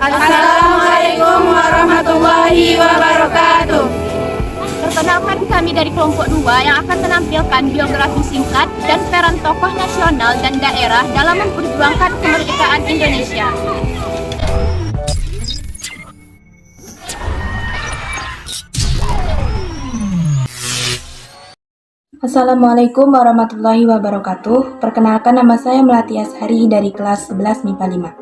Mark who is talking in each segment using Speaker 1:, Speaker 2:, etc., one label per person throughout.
Speaker 1: Assalamualaikum warahmatullahi wabarakatuh.
Speaker 2: Perkenalkan, kami dari kelompok 2 yang akan menampilkan biografi singkat dan peran tokoh nasional dan daerah dalam memperjuangkan kemerdekaan Indonesia.
Speaker 3: Assalamualaikum warahmatullahi wabarakatuh. Perkenalkan, nama saya Melati Ashari dari kelas 11 MIPA 5.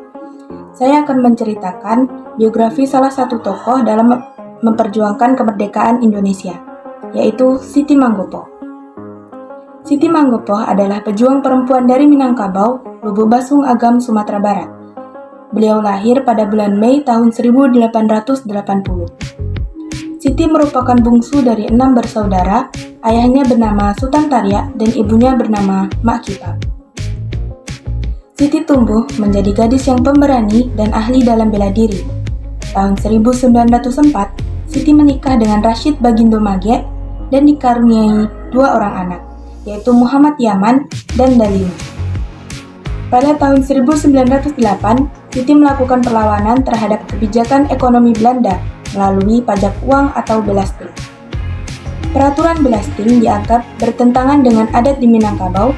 Speaker 3: Saya akan menceritakan biografi salah satu tokoh dalam memperjuangkan kemerdekaan Indonesia, yaitu Siti Manggopo. Siti Manggopo adalah pejuang perempuan dari Minangkabau, Lubuk Basung Agam, Sumatera Barat. Beliau lahir pada bulan Mei tahun 1880. Siti merupakan bungsu dari 6 bersaudara. Ayahnya bernama Sutan Tarya dan ibunya bernama Mak Kipap. Siti tumbuh menjadi gadis yang pemberani dan ahli dalam bela diri. Tahun 1904, Siti menikah dengan Rashid Bagindo Mage dan dikaruniai 2 orang anak, yaitu Muhammad Yaman dan Dalima. Pada tahun 1908, Siti melakukan perlawanan terhadap kebijakan ekonomi Belanda melalui pajak uang atau belasting. Peraturan belasting dianggap bertentangan dengan adat di Minangkabau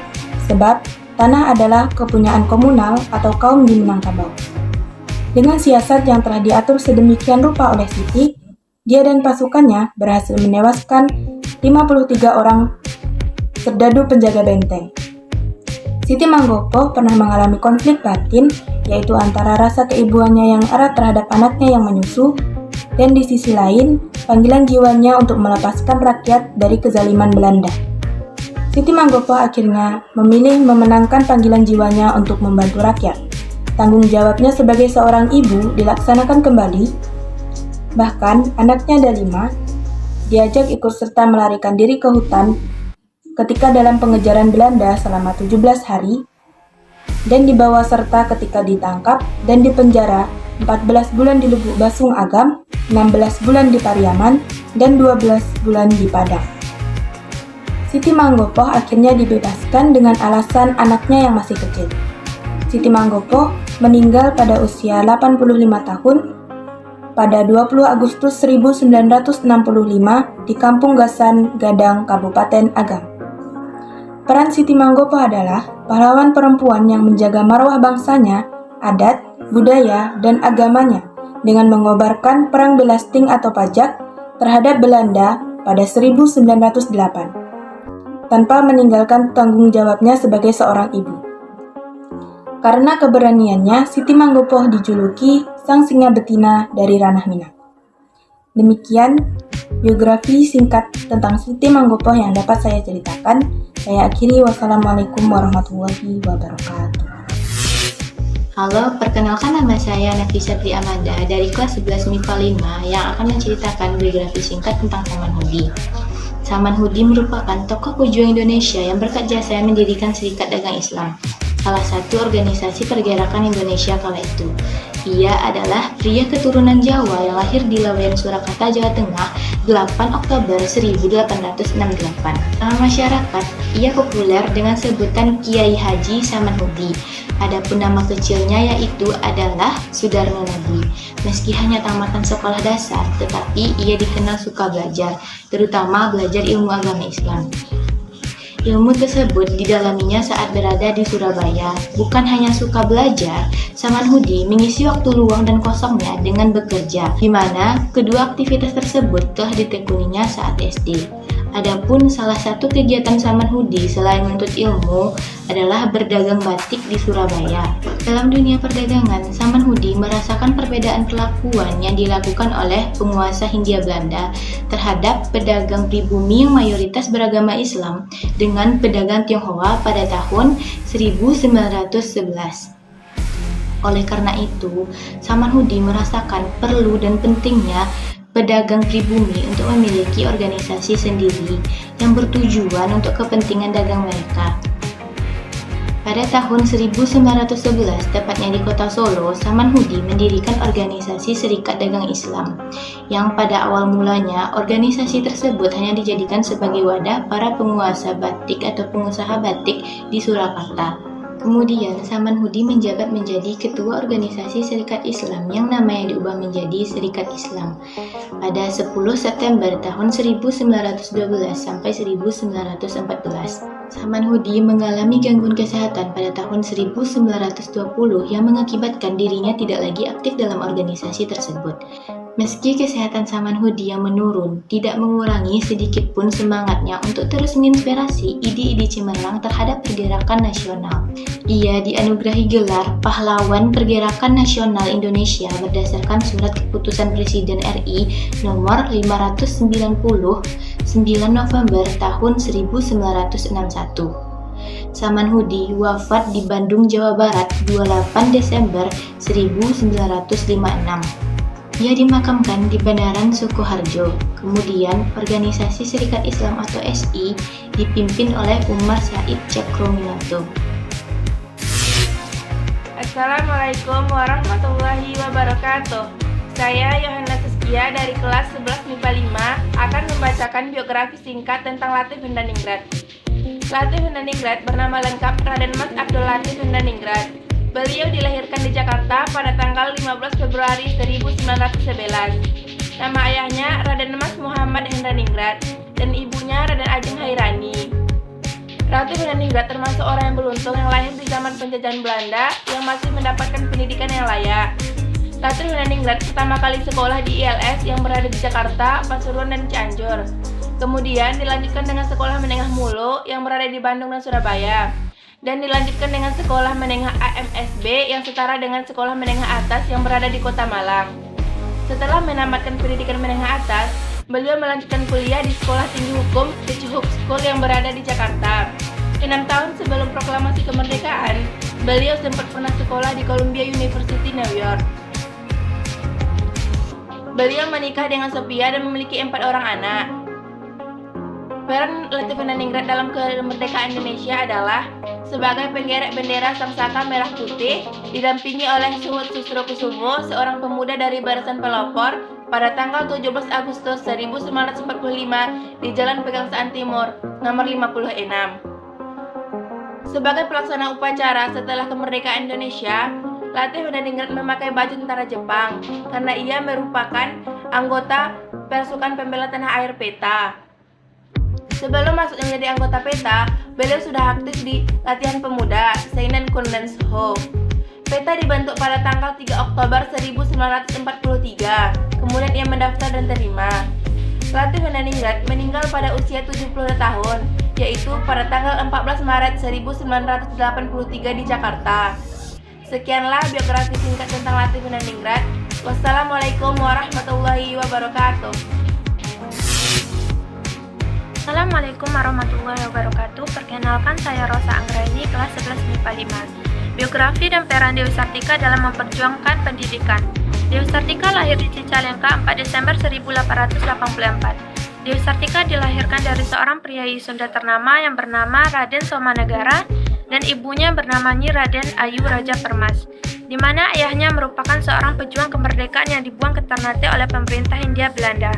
Speaker 3: sebab tanah adalah kepunyaan komunal atau kaum di Minangkabau. Dengan siasat yang telah diatur sedemikian rupa oleh Siti, dia dan pasukannya berhasil menewaskan 53 orang serdadu penjaga benteng. Siti Manggopo pernah mengalami konflik batin, yaitu antara rasa keibuannya yang erat terhadap anaknya yang menyusu, dan di sisi lain, panggilan jiwanya untuk melepaskan rakyat dari kezaliman Belanda. Siti Manggopo akhirnya memilih memenangkan panggilan jiwanya untuk membantu rakyat. Tanggung jawabnya sebagai seorang ibu dilaksanakan kembali. Bahkan, anaknya Dalima diajak ikut serta melarikan diri ke hutan ketika dalam pengejaran Belanda selama 17 hari dan dibawa serta ketika ditangkap dan dipenjara 14 bulan di Lubuk Basung Agam, 16 bulan di Pariaman, dan 12 bulan di Padang. Siti Manggopo akhirnya dibebaskan dengan alasan anaknya yang masih kecil. Siti Manggopo meninggal pada usia 85 tahun pada 20 Agustus 1965 di Kampung Gasan, Gadang, Kabupaten Agam. Peran Siti Manggopo adalah pahlawan perempuan yang menjaga marwah bangsanya, adat, budaya, dan agamanya dengan mengobarkan perang belasting atau pajak terhadap Belanda pada 1908 tanpa meninggalkan tanggung jawabnya sebagai seorang ibu. Karena keberaniannya, Siti Manggopo dijuluki sang singa betina dari ranah Minang. Demikian biografi singkat tentang Siti Manggopo yang dapat saya ceritakan. Saya akhiri. Wassalamualaikum warahmatullahi wabarakatuh.
Speaker 4: Halo, perkenalkan nama saya Nafisa Tri Amanda dari kelas 11 MIPA 5 yang akan menceritakan biografi singkat tentang Saman Hudi. Saman Hudi merupakan tokoh pejuang Indonesia yang berkat jasanya mendirikan Serikat Dagang Islam, salah satu organisasi pergerakan Indonesia kala itu. Ia adalah pria keturunan Jawa yang lahir di Laweyan, Surakarta, Jawa Tengah, 8 Oktober 1868. Dalam masyarakat, ia populer dengan sebutan Kiai Haji Saman Hudi. Adapun nama kecilnya yaitu adalah Sudarno Nadi. Meski hanya tamatan sekolah dasar, tetapi ia dikenal suka belajar, terutama belajar ilmu agama Islam. Ilmu tersebut didalaminya saat berada di Surabaya. Bukan hanya suka belajar, Saman Hudi mengisi waktu luang dan kosongnya dengan bekerja, di mana kedua aktivitas tersebut telah ditekuninya saat SD. Adapun salah satu kegiatan Saman Hudi selain menuntut ilmu adalah berdagang batik di Surabaya. Dalam dunia perdagangan, Saman Hudi merasakan perbedaan perlakuan yang dilakukan oleh penguasa Hindia Belanda terhadap pedagang pribumi yang mayoritas beragama Islam dengan pedagang Tionghoa pada tahun 1911. Oleh karena itu, Saman Hudi merasakan perlu dan pentingnya pedagang pribumi untuk memiliki organisasi sendiri yang bertujuan untuk kepentingan dagang mereka. Pada tahun 1911, tepatnya di kota Solo, Saman Hudi mendirikan organisasi Serikat Dagang Islam, yang pada awal mulanya organisasi tersebut hanya dijadikan sebagai wadah para penguasa batik atau pengusaha batik di Surakarta. Kemudian, Samanhudi menjabat menjadi Ketua Organisasi Serikat Islam yang namanya diubah menjadi Serikat Islam pada 10 September tahun 1912 sampai 1914. Samanhudi mengalami gangguan kesehatan pada tahun 1920 yang mengakibatkan dirinya tidak lagi aktif dalam organisasi tersebut. Meski kesehatan Samanhudi yang menurun, tidak mengurangi sedikit pun semangatnya untuk terus menginspirasi ide-ide cemerlang terhadap pergerakan nasional. Ia dianugerahi gelar Pahlawan Pergerakan Nasional Indonesia berdasarkan Surat Keputusan Presiden RI nomor 590 9 November tahun 1961. Samanhudi wafat di Bandung, Jawa Barat 28 Desember 1956. Ia dimakamkan di Bandaran Sukoharjo. Kemudian, Organisasi Serikat Islam atau SI dipimpin oleh Umar Said Cakrominarto.
Speaker 1: Assalamualaikum warahmatullahi wabarakatuh. Saya Yohana Saskia dari kelas 11 MIPA 5 akan membacakan biografi singkat tentang Latif Hendraningrat. Latif Hendraningrat bernama lengkap Raden Mas Abdul Latif Hendraningrat. Beliau dilahirkan di Jakarta pada tanggal 15 Februari 1911. Nama ayahnya Raden Mas Muhammad Hendraningrat dan ibunya Raden Ajeng Hairani. Latif Hendraningrat termasuk orang yang beruntung yang lahir di zaman penjajahan Belanda yang masih mendapatkan pendidikan yang layak. Latif Hendraningrat pertama kali sekolah di ILS yang berada di Jakarta, Pasuruan, dan Cianjur. Kemudian dilanjutkan dengan sekolah menengah Mulu yang berada di Bandung dan Surabaya. Dan dilanjutkan dengan sekolah menengah AMSB yang setara dengan sekolah menengah atas yang berada di Kota Malang. Setelah menamatkan pendidikan menengah atas, beliau melanjutkan kuliah di Sekolah Tinggi Hukum Cicuhuk School yang berada di Jakarta. 6 tahun sebelum proklamasi kemerdekaan, beliau sempat pernah sekolah di Columbia University, New York. Beliau menikah dengan Sophia dan memiliki 4 orang anak. Peran Latif Hendraningrat dalam kemerdekaan Indonesia adalah sebagai penggerek bendera Sangsaka Merah Putih, didampingi oleh Suhut Sustrokusumo, seorang pemuda dari Barisan Pelopor, pada tanggal 17 Agustus 1945 di Jalan Pegangsaan Timur, nomor 56. Sebagai pelaksana upacara setelah kemerdekaan Indonesia, Latif Hendraningrat memakai baju tentara Jepang karena ia merupakan anggota Pasukan Pembela Tanah Air PETA. Sebelum masuk menjadi anggota PETA, beliau sudah aktif di Latihan Pemuda Seinen Kundensho. PETA dibentuk pada tanggal 3 Oktober 1943. Kemudian ia mendaftar dan terima. Latif Hendraningrat meninggal pada usia 72 tahun, yaitu pada tanggal 14 Maret 1983 di Jakarta. Sekianlah biografi singkat tentang Latif Hendraningrat. Wassalamualaikum warahmatullahi wabarakatuh.
Speaker 5: Assalamualaikum warahmatullahi wabarakatuh. Perkenalkan, saya Rosa Anggraini, kelas 11 MIPA 5. Biografi dan peran Dewi Sartika dalam memperjuangkan pendidikan. Dewi Sartika lahir di Cicalengka 4 Desember 1884. Dewi Sartika dilahirkan dari seorang priayi Sunda ternama yang bernama Raden Somanegara dan ibunya bernama Nyi Raden Ayu Raja Permas, di mana ayahnya merupakan seorang pejuang kemerdekaan yang dibuang ke Ternate oleh pemerintah Hindia Belanda.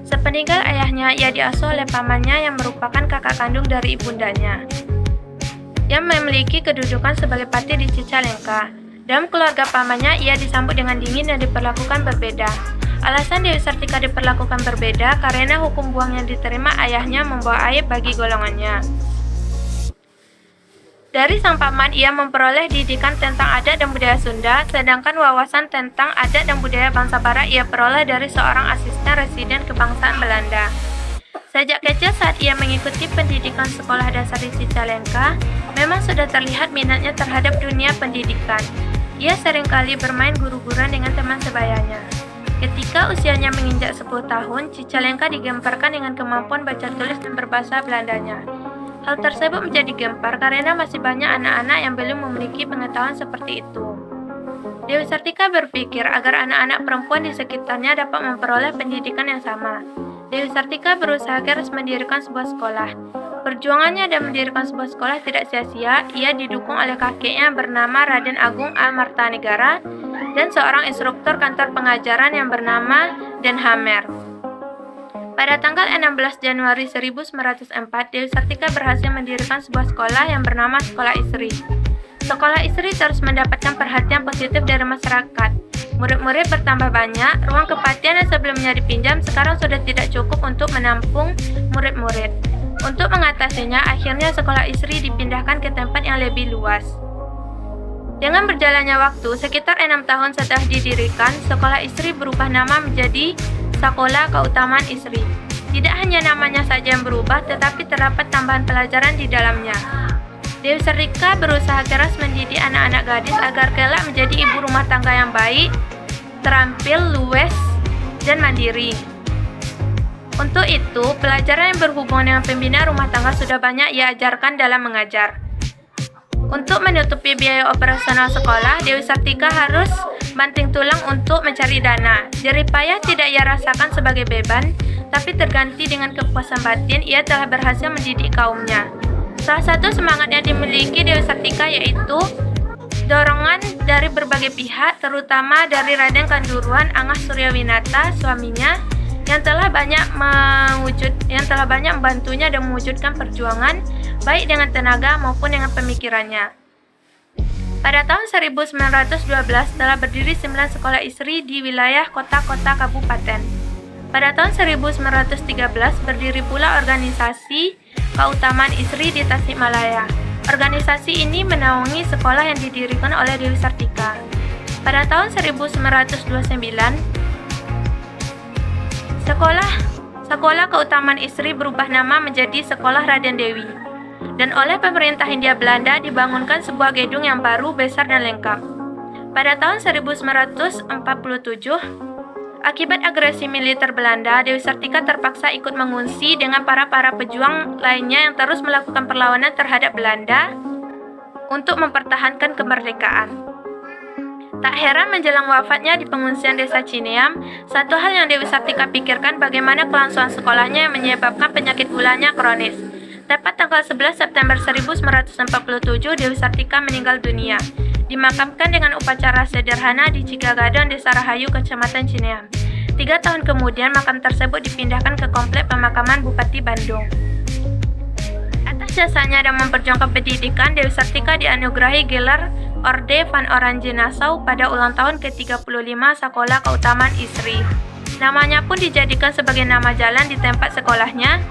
Speaker 5: Sepeninggal ayahnya, ia diasuh oleh pamannya yang merupakan kakak kandung dari ibundanya, yang memiliki kedudukan sebagai pati di Cicalengka. Dalam keluarga pamannya, ia disambut dengan dingin dan diperlakukan berbeda. Alasan Dewi Sartika diperlakukan berbeda karena hukum buang yang diterima ayahnya membawa aib bagi golongannya. Dari sang paman, ia memperoleh didikan tentang adat dan budaya Sunda, sedangkan wawasan tentang adat dan budaya bangsa Barat ia peroleh dari seorang asisten residen kebangsaan Belanda. Sejak kecil saat ia mengikuti pendidikan sekolah dasar di Cicalengka, memang sudah terlihat minatnya terhadap dunia pendidikan. Ia seringkali bermain guru-guruan dengan teman sebayanya. Ketika usianya menginjak 10 tahun, Cicalengka digemparkan dengan kemampuan baca tulis dan berbahasa Belandanya. Hal tersebut menjadi gempar karena masih banyak anak-anak yang belum memiliki pengetahuan seperti itu. Dewi Sartika berpikir agar anak-anak perempuan di sekitarnya dapat memperoleh pendidikan yang sama. Dewi Sartika berusaha keras mendirikan sebuah sekolah. Perjuangannya dan mendirikan sebuah sekolah tidak sia-sia. Ia didukung oleh kakeknya bernama Raden Agung Amartanegara dan seorang instruktur kantor pengajaran yang bernama Den Hamer. Pada tanggal 16 Januari 1904, Dewi Sartika berhasil mendirikan sebuah sekolah yang bernama Sekolah Isri. Sekolah Isri terus mendapatkan perhatian positif dari masyarakat. Murid-murid bertambah banyak, ruang kepatian yang sebelumnya dipinjam sekarang sudah tidak cukup untuk menampung murid-murid. Untuk mengatasinya, akhirnya sekolah Isri dipindahkan ke tempat yang lebih luas. Dengan berjalannya waktu, sekitar 6 tahun setelah didirikan, sekolah Isri berubah nama menjadi Sekolah Keutamaan Isri. Tidak hanya namanya saja yang berubah, tetapi terdapat tambahan pelajaran di dalamnya. Dewi Sartika berusaha keras mendidik anak-anak gadis agar kelak menjadi ibu rumah tangga yang baik, terampil, luwes, dan mandiri. Untuk itu, pelajaran yang berhubungan dengan pembinaan rumah tangga sudah banyak ia ajarkan dalam mengajar. Untuk menutupi biaya operasional sekolah, Dewi Sartika harus banting tulang untuk mencari dana. Jerih payah tidak ia rasakan sebagai beban, tapi terganti dengan kepuasan batin ia telah berhasil mendidik kaumnya. Salah satu semangat yang dimiliki Dewi Sartika yaitu dorongan dari berbagai pihak, terutama dari Raden Kanduruan Angah Suryawinata, suaminya, yang telah banyak membantunya dan mewujudkan perjuangan baik dengan tenaga maupun dengan pemikirannya. Pada tahun 1912 telah berdiri 9 sekolah Isri di wilayah kota-kota kabupaten. Pada tahun 1913 berdiri pula organisasi Keutamaan Isri di Tasikmalaya. Organisasi ini menaungi sekolah yang didirikan oleh Dewi Sartika. Pada tahun 1929, Sekolah Keutamaan Isri berubah nama menjadi Sekolah Raden Dewi. Dan oleh pemerintah Hindia Belanda dibangunkan sebuah gedung yang baru, besar dan lengkap. Pada tahun 1947, akibat agresi militer Belanda, Dewi Sartika terpaksa ikut mengungsi dengan para pejuang lainnya yang terus melakukan perlawanan terhadap Belanda untuk mempertahankan kemerdekaan. Tak heran menjelang wafatnya di pengungsian desa Cineam, satu hal yang Dewi Sartika pikirkan bagaimana kelangsungan sekolahnya yang menyebabkan penyakit gulanya kronis. Tepat tanggal 11 September 1947, Dewi Sartika meninggal dunia. Dimakamkan dengan upacara sederhana di Cigagadon, Desa Rahayu, Kecamatan Cineam. 3 tahun kemudian, makam tersebut dipindahkan ke komplek pemakaman Bupati Bandung. Atas jasanya dan memperjuangkan pendidikan, Dewi Sartika dianugerahi gelar Orde van Oranje Nassau pada ulang tahun ke-35 Sekolah Keutamaan Isri. Namanya pun dijadikan sebagai nama jalan di tempat sekolahnya.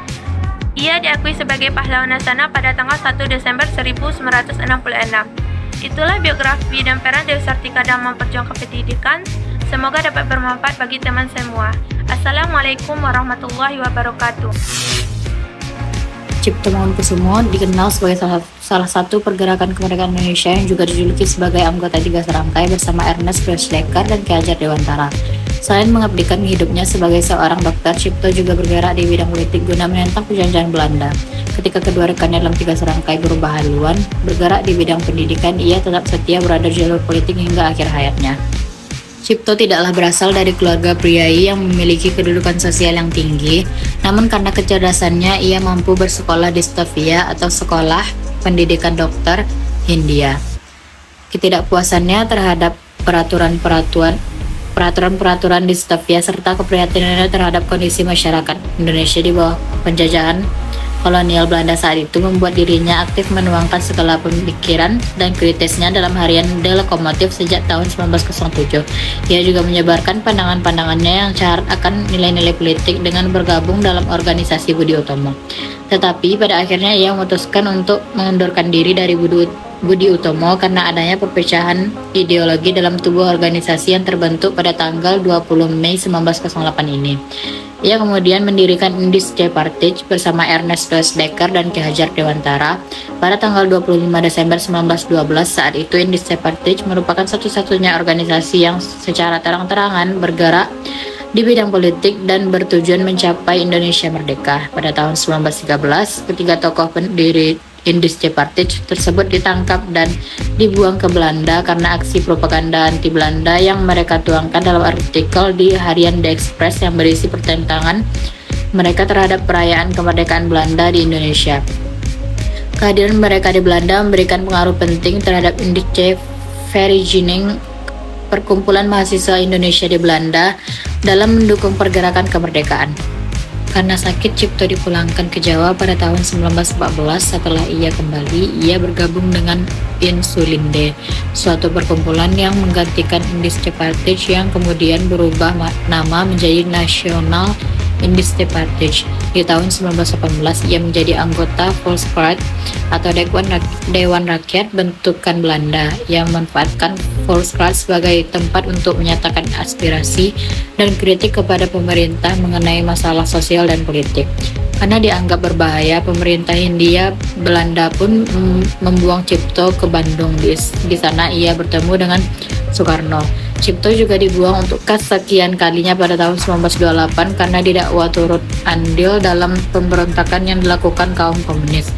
Speaker 5: Ia diakui sebagai pahlawan nasional pada tanggal 1 Desember 1966. Itulah biografi dan peran Dewi Sartika dalam memperjuangkan pendidikan. Semoga dapat bermanfaat bagi teman semua. Assalamualaikum warahmatullahi wabarakatuh.
Speaker 6: Cipto Mangunkusumo dikenal sebagai salah satu pergerakan kemerdekaan Indonesia yang juga dijuluki sebagai anggota 3 serangkai bersama Ernest Roslecker dan Ki Hajar Dewantara. Selain mengabdikan hidupnya sebagai seorang dokter, Cipto juga bergerak di bidang politik guna menentang penjajahan Belanda. Ketika kedua rekannya dalam 3 serangkai berubah haluan, bergerak di bidang pendidikan, ia tetap setia berada di jalur politik hingga akhir hayatnya. Cipto tidaklah berasal dari keluarga priai yang memiliki kedudukan sosial yang tinggi, namun karena kecerdasannya ia mampu bersekolah di Stovia atau Sekolah Pendidikan Dokter Hindia. Ketidakpuasannya terhadap peraturan-peraturan di Stovia serta keprihatinannya terhadap kondisi masyarakat Indonesia di bawah penjajahan kolonial Belanda saat itu membuat dirinya aktif menuangkan segala pemikiran dan kritisnya dalam harian The Lokomotif sejak tahun 1907. Ia juga menyebarkan pandangan-pandangannya yang syarat akan nilai-nilai politik dengan bergabung dalam organisasi Budi Utomo. Tetapi pada akhirnya ia memutuskan untuk mengundurkan diri dari Budi Utomo karena adanya perpecahan ideologi dalam tubuh organisasi yang terbentuk pada tanggal 20 Mei 1908 ini. Ia kemudian mendirikan Indische Partij bersama Ernest Roslecker dan Ki Hajar Dewantara pada tanggal 25 Desember 1912. Saat itu Indische Partij merupakan satu-satunya organisasi yang secara terang-terangan bergerak di bidang politik dan bertujuan mencapai Indonesia merdeka. Pada tahun 1913, ketiga tokoh pendiri Indische Partij tersebut ditangkap dan dibuang ke Belanda karena aksi propaganda anti-Belanda yang mereka tuangkan dalam artikel di harian The Express yang berisi pertentangan mereka terhadap perayaan kemerdekaan Belanda di Indonesia. Kehadiran mereka di Belanda memberikan pengaruh penting terhadap Indische Vereniging, perkumpulan mahasiswa Indonesia di Belanda, dalam mendukung pergerakan kemerdekaan. Karena sakit, Cipto dipulangkan ke Jawa pada tahun 1914. Setelah ia kembali, ia bergabung dengan Insulinde, suatu perkumpulan yang menggantikan Indiste Partij yang kemudian berubah nama menjadi Nasional Indiste Partij. Di tahun 1918, ia menjadi anggota Volksraad atau Dewan Rakyat bentukan Belanda yang memanfaatkan Volksraad sebagai tempat untuk menyatakan aspirasi dan kritik kepada pemerintah mengenai masalah sosial dan politik. Karena dianggap berbahaya, pemerintah Hindia Belanda pun membuang Cipto ke Bandung. Di sana ia bertemu dengan Soekarno. Cipto juga dibuang untuk kesekian kalinya pada tahun 1928 karena didakwa turut andil dalam pemberontakan yang dilakukan kaum komunis.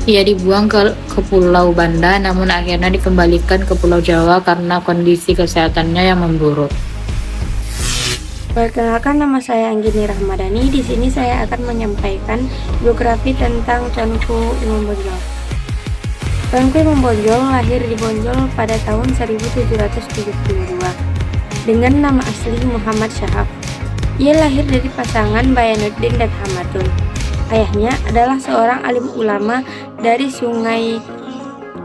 Speaker 6: Ia dibuang ke Pulau Banda, namun akhirnya dikembalikan ke Pulau Jawa karena kondisi kesehatannya yang memburuk.
Speaker 7: Perkenalkan, nama saya Anggini Rahmadani. Di sini saya akan menyampaikan biografi tentang Tuanku Imam Bonjol. Tuanku Imam Bonjol lahir di Bonjol pada tahun 1772 dengan nama asli Muhammad Syahab. Ia lahir dari pasangan Bayanuddin dan Hamadun. Ayahnya adalah seorang alim ulama dari Sungai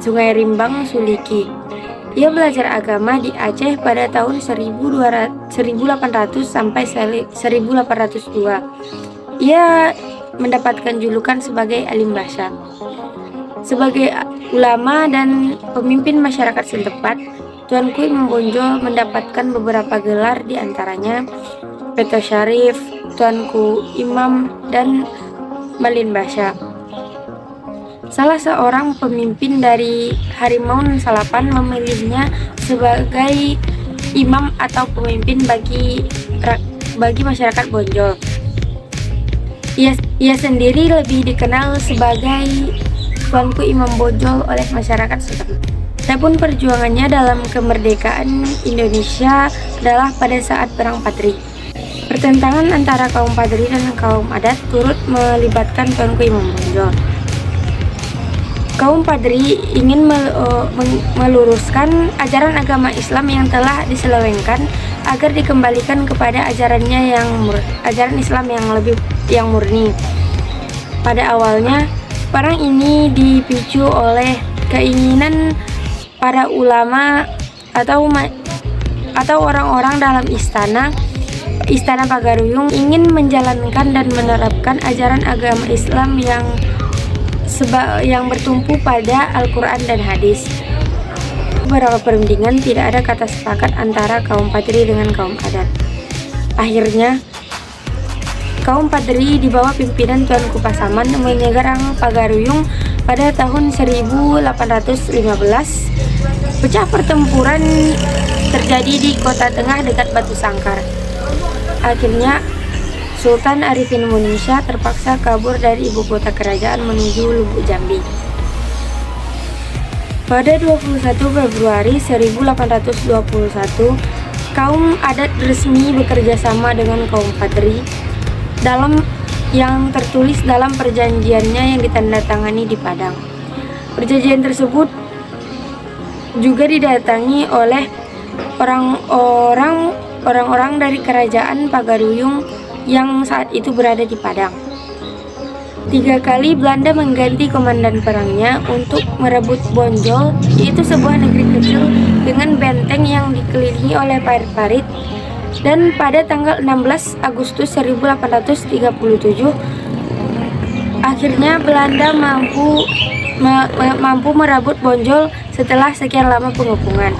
Speaker 7: Rimbang, Suliki. Ia belajar agama di Aceh pada tahun 1800 sampai 1802. Ia mendapatkan julukan sebagai alim bahasa. Sebagai ulama dan pemimpin masyarakat setempat, Tuanku Imam Bonjol mendapatkan beberapa gelar, diantaranya Peto Syarif, Tuanku Imam, dan Malin Basya. Salah seorang pemimpin dari Harimau Salapan memilihnya sebagai imam atau pemimpin bagi masyarakat Bonjol. Ia sendiri lebih dikenal sebagai Tuanku Imam Bonjol oleh masyarakat setempat. Adapun perjuangannya dalam kemerdekaan Indonesia adalah pada saat Perang Padri. Pertentangan antara kaum Padri dan kaum adat turut melibatkan Tuanku Imam Bonjol. Kaum Padri ingin meluruskan ajaran agama Islam yang telah diselewengkan agar dikembalikan kepada ajaran Islam yang murni. Pada awalnya, perang ini dipicu oleh keinginan para ulama atau orang-orang dalam istana Pagaruyung ingin menjalankan dan menerapkan ajaran agama Islam yang bertumpu pada Al-Quran dan hadis. Beberapa perundingan tidak ada kata sepakat antara kaum Padri dengan kaum adat. Akhirnya, kaum Padri di bawah pimpinan Tuanku Pasaman menyerang Pagaruyung pada tahun 1815. Pecah pertempuran terjadi di kota tengah dekat Batu Sangkar. Akhirnya, Sultan Arifin Munisya terpaksa kabur dari ibu kota kerajaan menuju Lubuk Jambi. Pada 21 Februari 1821, kaum adat resmi bekerja sama dengan kaum Padri dalam yang tertulis dalam perjanjiannya yang ditandatangani di Padang. Perjanjian tersebut juga didatangi oleh orang-orang dari kerajaan Pagaruyung yang saat itu berada di Padang. 3 kali Belanda mengganti komandan perangnya untuk merebut Bonjol, yaitu sebuah negeri kecil dengan benteng yang dikelilingi oleh parit-parit. Dan pada tanggal 16 Agustus 1837, akhirnya Belanda mampu merebut Bonjol setelah sekian lama pengepungan.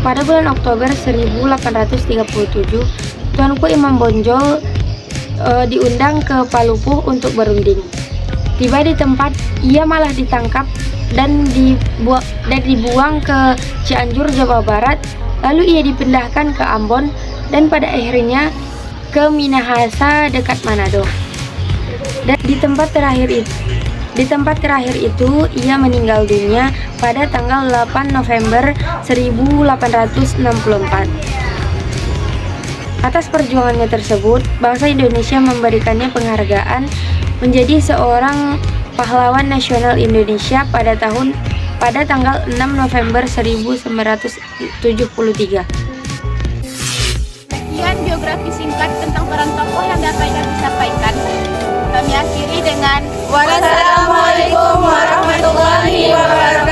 Speaker 7: Pada bulan Oktober 1837, Tuanku Imam Bonjol diundang ke Palupuh untuk berunding. Tiba di tempat, ia malah ditangkap dan dibuang ke Cianjur, Jawa Barat. Lalu ia dipindahkan ke Ambon dan pada akhirnya ke Minahasa dekat Manado. Dan di tempat terakhir itu ia meninggal dunia pada tanggal 8 November 1864. Atas perjuangannya tersebut, bangsa Indonesia memberikannya penghargaan menjadi seorang pahlawan nasional Indonesia pada tanggal 6 November 1973.
Speaker 2: sekian biografi singkat tentang peran tokoh yang dapat kami sampaikan. Kami akhiri dengan
Speaker 1: Wassalamualaikum warahmatullahi wabarakatuh.